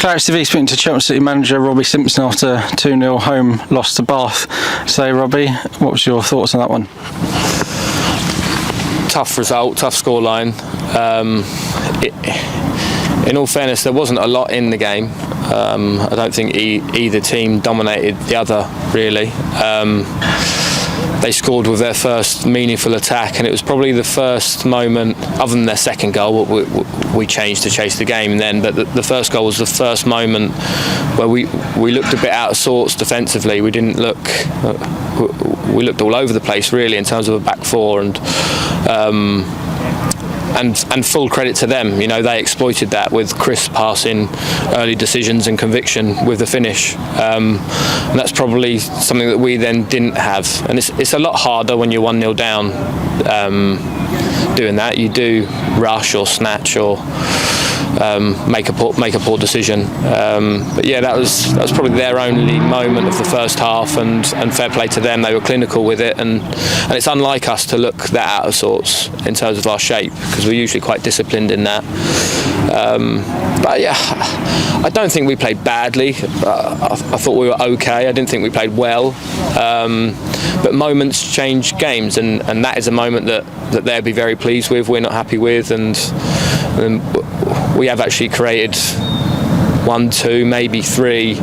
ClaretsTV speaking to Chelmsford City manager Robbie Simpson after 2-0 home loss to Bath. So, Robbie, what was your thoughts on that one? Tough result, tough scoreline. In all fairness, there wasn't a lot in the game. I don't think either team dominated the other, really. They scored with their first meaningful attack, and it was probably the first moment, other than their second goal, we changed to chase the game then, but the first goal was the first moment where we looked a bit out of sorts defensively. We didn't look, we looked all over the place really in terms of a back four, and full credit to them. You know, they exploited that with crisp passing, early decisions and conviction with the finish. And that's probably something that we then didn't have. And it's a lot harder when you're 1-0 down doing that. You do rush or snatch or make a poor decision. But yeah, that was probably their only moment of the first half, and fair play to them. They were clinical with it, and it's unlike us to look that out of sorts in terms of our shape, because we're usually quite disciplined in that. But yeah, I don't think we played badly. I thought we were okay. I didn't think we played well. But moments change games, and that is a moment that they'll be very pleased with. We're not happy with, and we have actually created 1, 2, maybe 3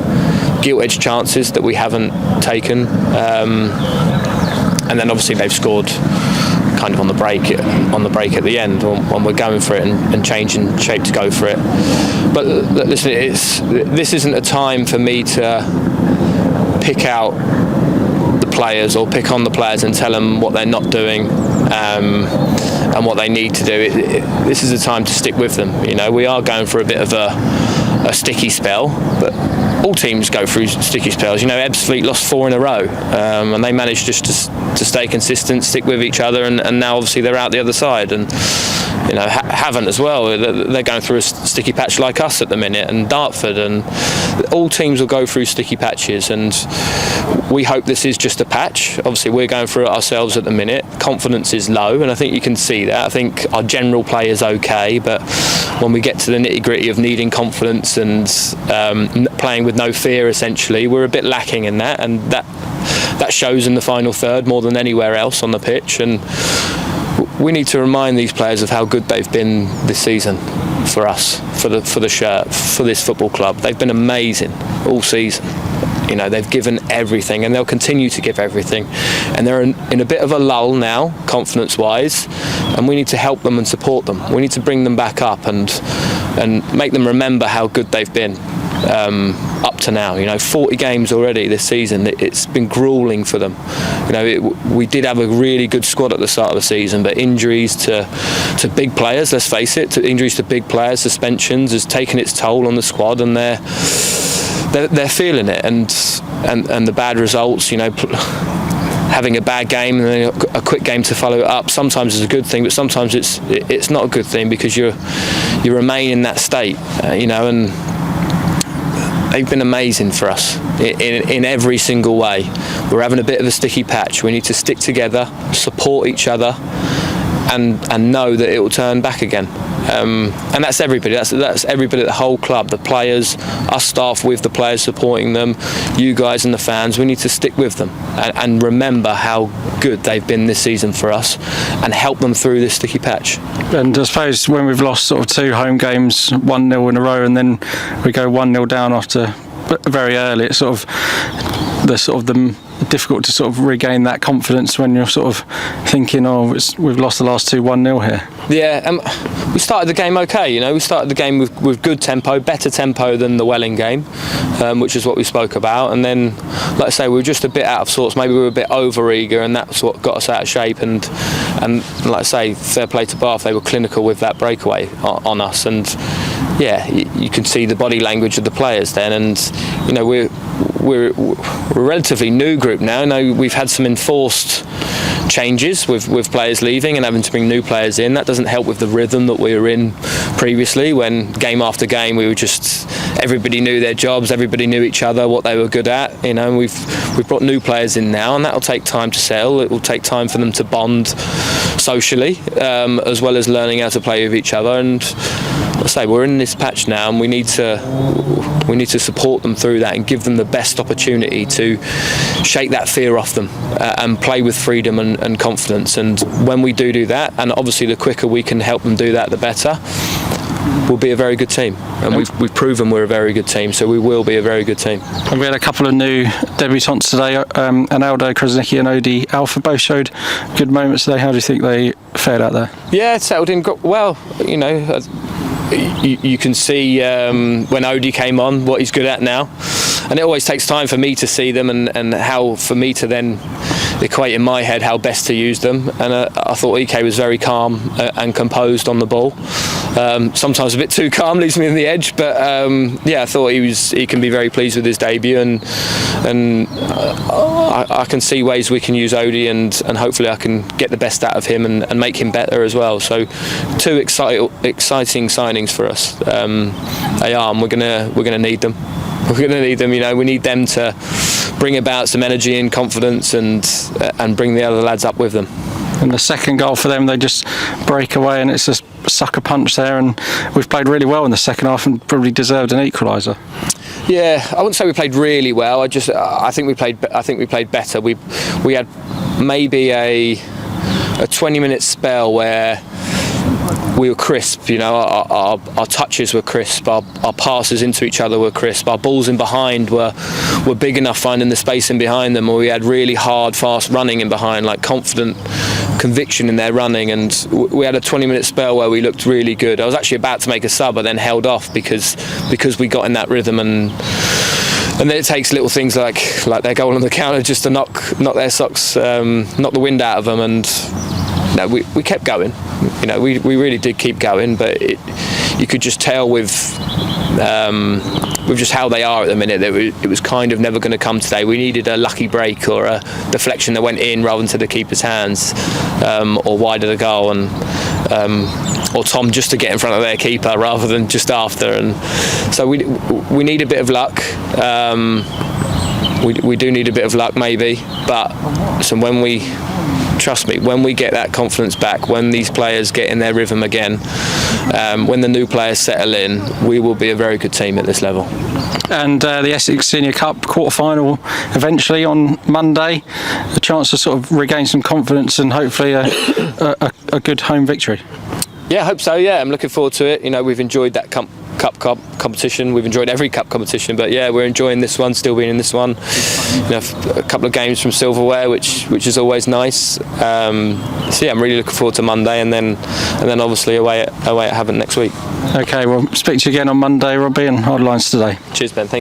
gilt-edged chances that we haven't taken, and then obviously they've scored kind of on the break at the end when we're going for it and changing shape to go for it. But listen, this isn't a time for me to pick out the players or pick on the players and tell them what they're not doing and what they need to do. This is a time to stick with them. You know, we are going for a bit of a sticky spell, but all teams go through sticky spells. You know, Ebbsfleet lost 4 in a row, and they managed just to stay consistent, stick with each other, and now obviously they're out the other side. And you know, Havant as well, they're going through a sticky patch like us at the minute, and Dartford, and all teams will go through sticky patches, and we hope this is just a patch. Obviously we're going through it ourselves at the minute. Confidence is low, and I think you can see that. I think our general play is okay, but when we get to the nitty-gritty of needing confidence and playing with no fear, essentially, we're a bit lacking in that, and that shows in the final third more than anywhere else on the pitch. And we need to remind these players of how good they've been this season for us, for the shirt, for this football club. They've been amazing all season. You know, they've given everything, and they'll continue to give everything. And they're in a bit of a lull now, confidence-wise, and we need to help them and support them. We need to bring them back up and make them remember how good they've been up to now. You know, 40 games already this season. It's been gruelling for them. You know, we did have a really good squad at the start of the season, but injuries to big players, let's face it, injuries to big players, suspensions, has taken its toll on the squad, and they're feeling it, and the bad results, you know, having a bad game and then a quick game to follow it up, sometimes is a good thing, but sometimes it's not a good thing, because you remain in that state, you know. And they've been amazing for us in every single way. We're having a bit of a sticky patch. We need to stick together, support each other, and know that it will turn back again. And that's everybody. That's everybody, the whole club, the players, us staff with the players supporting them, you guys and the fans. We need to stick with them and remember how good they've been this season for us, and help them through this sticky patch. And I suppose when we've lost sort of 2 home games, 1-0 in a row, and then we go 1-0 down after very early, it's sort of the difficult to sort of regain that confidence when you're sort of thinking, we've lost the last 2 1-0 here. Yeah, we started the game okay. You know, we started the game with good tempo, better tempo than the Welling game, which is what we spoke about. And then, like I say, we were just a bit out of sorts. Maybe we were a bit over-eager, and that's what got us out of shape. And like I say, fair play to Bath, they were clinical with that breakaway on us. And yeah, you can see the body language of the players then. And you know, we're a relatively new group now. I know we've had some enforced changes with players leaving and having to bring new players in. That doesn't help with the rhythm that we were in previously, when game after game we were just, everybody knew their jobs, everybody knew each other, what they were good at. You know, we've brought new players in now, and that'll take time to settle. It will take time for them to bond socially, as well as learning how to play with each other. And I say we're in this patch now, and we need to support them through that and give them the best opportunity to shake that fear off them and play with freedom and confidence. And when we do that, and obviously the quicker we can help them do that, the better, we'll be a very good team. And we've proven we're a very good team, so we will be a very good team. And we had a couple of new debutants today. Analdo Krasnicki and Odi Alpha both showed good moments today. How do you think they fared out there? Yeah, settled in well. You know, you can see when Odi came on what he's good at now, and it always takes time for me to see them and how for me to then equate in my head how best to use them. And I thought EK was very calm and composed on the ball. Sometimes a bit too calm, leaves me on the edge, but yeah, I thought he can be very pleased with his debut, and I can see ways we can use Odi, and hopefully I can get the best out of him and make him better as well. So 2 exciting signings for us. They are, and we're gonna need them. We're going to need them. You know, we need them to bring about some energy and confidence and bring the other lads up with them. And the second goal for them, they just break away, and it's a sucker punch there. And we've played really well in the second half and probably deserved an equaliser. Yeah, I wouldn't say we played really well. I think we played better. We had maybe a 20-minute spell where we were crisp, you know, our touches were crisp, our passes into each other were crisp, our balls in behind were big enough, finding the space in behind them, or we had really hard, fast running in behind, like confident conviction in their running. And we had a 20-minute spell where we looked really good. I was actually about to make a sub, but then held off because we got in that rhythm, and then it takes little things like their goal on the counter just to knock their socks, knock the wind out of them. And no, we kept going. You know, we really did keep going, but you could just tell with just how they are at the minute that it was kind of never going to come today. We needed a lucky break or a deflection that went in rather than to the keeper's hands, or wide of the goal, and or Tom just to get in front of their keeper rather than just after. And so we need a bit of luck. We do need a bit of luck maybe, but so trust me, when we get that confidence back, when these players get in their rhythm again, when the new players settle in, we will be a very good team at this level. And the Essex Senior Cup quarter-final eventually on Monday, a chance to sort of regain some confidence and hopefully a good home victory. Yeah, I hope so. Yeah, I'm looking forward to it. You know, we've enjoyed that cup competition. We've enjoyed every cup competition, but yeah, we're enjoying this one. Still being in this one. You know, a couple of games from silverware, which is always nice. So yeah, I'm really looking forward to Monday, and then obviously away at Havant next week. Okay, well, speak to you again on Monday, Robbie, and hard lines today. Cheers, Ben. Thank you.